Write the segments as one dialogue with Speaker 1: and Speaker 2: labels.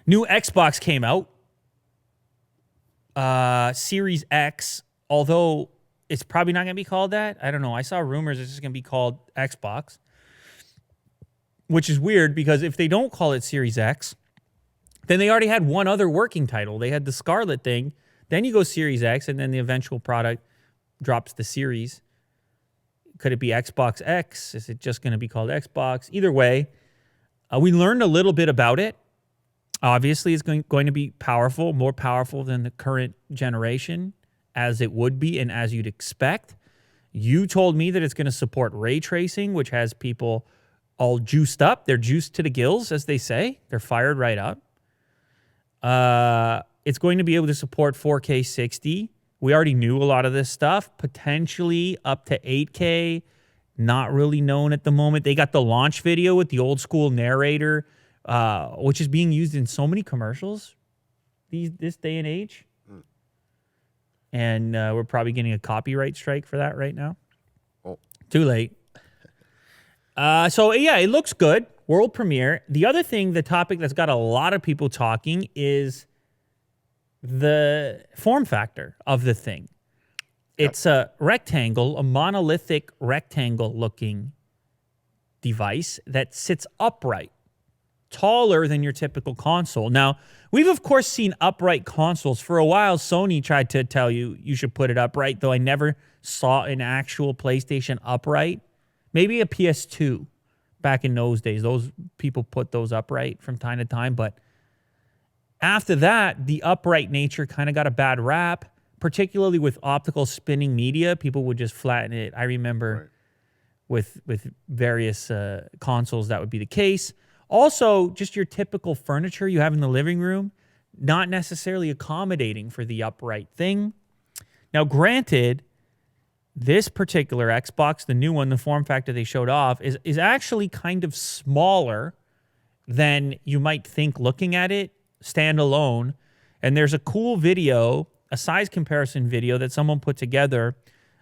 Speaker 1: New Xbox came out. Series X, although it's probably not going to be called that. I don't know. I saw rumors it's just going to be called Xbox, which is weird because if they don't call it Series X, then they already had one other working title. They had the Scarlet thing. Then you go Series X, and then the eventual product drops the series. Could it be Xbox X? Is it just going to be called Xbox? Either way, we learned a little bit about it. Obviously, it's going to be powerful, more powerful than the current generation, as it would be and as you'd expect. You told me that it's going to support ray tracing, which has people all juiced up. They're juiced to the gills, as they say. They're fired right up. It's going to be able to support 4K 60. We already knew a lot of this stuff. Potentially up to 8K. Not really known at the moment. They got the launch video with the old school narrator, which is being used in so many commercials this day and age. And we're probably getting a copyright strike for that right now.
Speaker 2: Oh.
Speaker 1: Too late. So, yeah, it looks good. World premiere. The other thing, the topic that's got a lot of people talking is the form factor of the thing. It's a rectangle, a monolithic rectangle-looking device that sits upright, taller than your typical console. Now, we've, of course, seen upright consoles. For a while, Sony tried to tell you should put it upright, though I never saw an actual PlayStation upright. Maybe a PS2 back in those days. Those people put those upright from time to time. But after that, the upright nature kind of got a bad rap, particularly with optical spinning media. People would just flatten it. I remember with various consoles, that would be the case. Also, just your typical furniture you have in the living room, not necessarily accommodating for the upright thing. Now, granted, this particular Xbox, the new one, the form factor they showed off, is actually kind of smaller than you might think looking at it, standalone. And there's a cool video, a size comparison video that someone put together,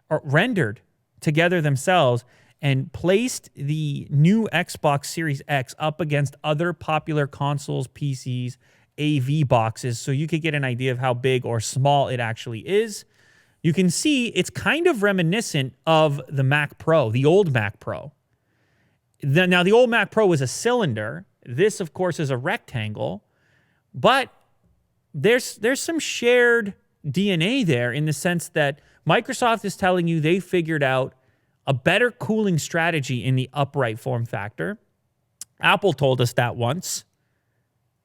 Speaker 1: or rendered together themselves, and placed the new Xbox Series X up against other popular consoles, PCs, AV boxes, so you could get an idea of how big or small it actually is. You can see it's kind of reminiscent of the Mac Pro, the old Mac Pro. Now, the old Mac Pro was a cylinder. This, of course, is a rectangle. But there's some shared DNA there in the sense that Microsoft is telling you they figured out a better cooling strategy in the upright form factor. Apple told us that once,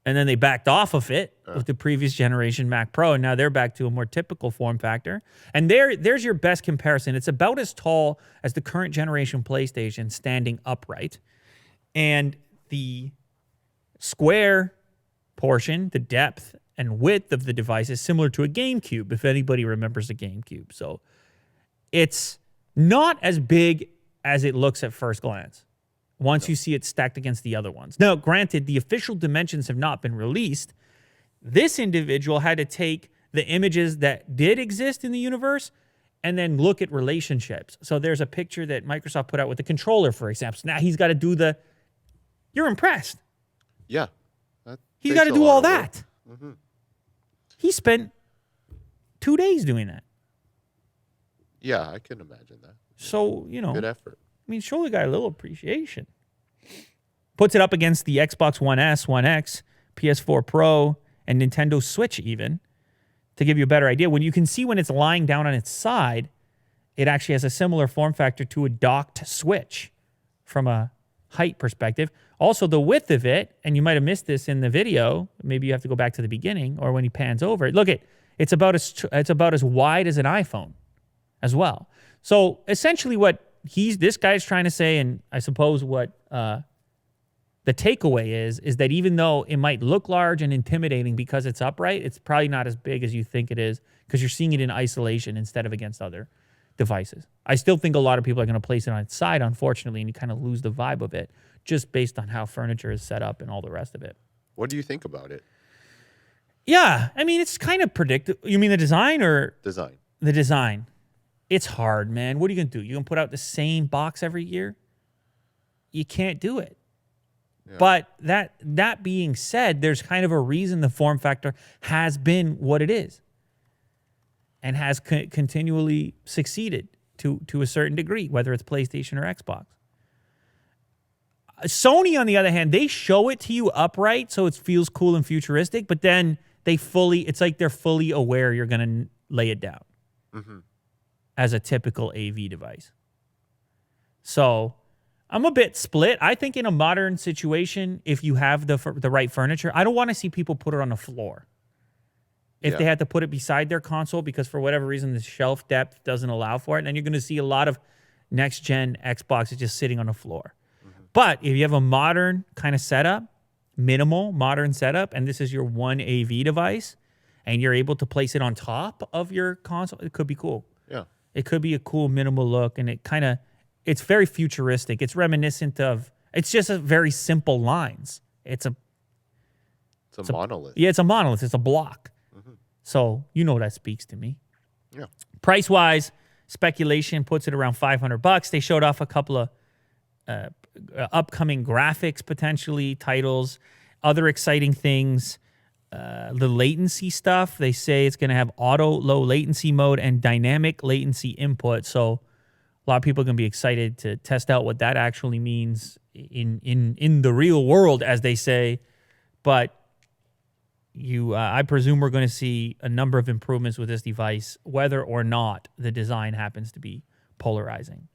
Speaker 1: and then they backed off of it with the previous generation Mac Pro, and now they're back to a more typical form factor. And there's your best comparison. It's about as tall as the current generation PlayStation standing upright. And the square portion, the depth and width of the device is similar to a GameCube, if anybody remembers a GameCube. So it's not as big as it looks at first glance once you see it stacked against the other ones. Now, granted, the official dimensions have not been released. This individual had to take the images that did exist in the universe and then look at relationships. So there's a picture that Microsoft put out with the controller, for example. So now he's got to do the... You're impressed.
Speaker 2: Yeah.
Speaker 1: He's got to do all that. Mm-hmm. He spent 2 days doing that.
Speaker 2: Yeah, I can imagine that.
Speaker 1: So, you know.
Speaker 2: Good effort.
Speaker 1: I mean, show the guy a little appreciation. Puts it up against the Xbox One S, One X, PS4 Pro, and Nintendo Switch even, to give you a better idea. When you can see when it's lying down on its side, it actually has a similar form factor to a docked Switch from a height perspective. Also, the width of it, and you might have missed this in the video, maybe you have to go back to the beginning, or when he pans over it. Look, it's about as wide as an iPhone as well. So essentially what this guy's trying to say, and I suppose what the takeaway is that even though it might look large and intimidating because it's upright, it's probably not as big as you think it is because you're seeing it in isolation instead of against other devices. I still think a lot of people are going to place it on its side, unfortunately, and you kind of lose the vibe of it just based on how furniture is set up and all the rest of it.
Speaker 2: What do you think about it?
Speaker 1: Yeah, I mean, it's kind of predictable. You mean the design or?
Speaker 2: Design.
Speaker 1: The design. It's hard, man. What are you going to do? You going to put out the same box every year? You can't do it.
Speaker 2: Yeah.
Speaker 1: But that being said, there's kind of a reason the form factor has been what it is and has continually succeeded to a certain degree, whether it's PlayStation or Xbox. Sony, on the other hand, they show it to you upright so it feels cool and futuristic, but then it's like they're fully aware you're going to lay it down as a typical AV device. So I'm a bit split. I think in a modern situation, if you have the right furniture, I don't want to see people put it on the floor. If they had to put it beside their console because for whatever reason the shelf depth doesn't allow for it, then you're going to see a lot of next-gen Xboxes just sitting on the floor. But if you have a modern kind of setup, minimal modern setup, and this is your one AV device, and you're able to place it on top of your console, it could be cool.
Speaker 2: Yeah.
Speaker 1: It could be a cool minimal look, and it's very futuristic. It's reminiscent of, it's just a very simple lines. It's a
Speaker 2: monolith.
Speaker 1: Yeah, it's a monolith. It's a block. So you know that speaks to me.
Speaker 2: Yeah.
Speaker 1: Price-wise, speculation puts it around $500. They showed off a couple of upcoming graphics, potentially, titles, other exciting things. The latency stuff, they say it's going to have auto low latency mode and dynamic latency input. So a lot of people are going to be excited to test out what that actually means in the real world, as they say. But I presume we're going to see a number of improvements with this device, whether or not the design happens to be polarizing.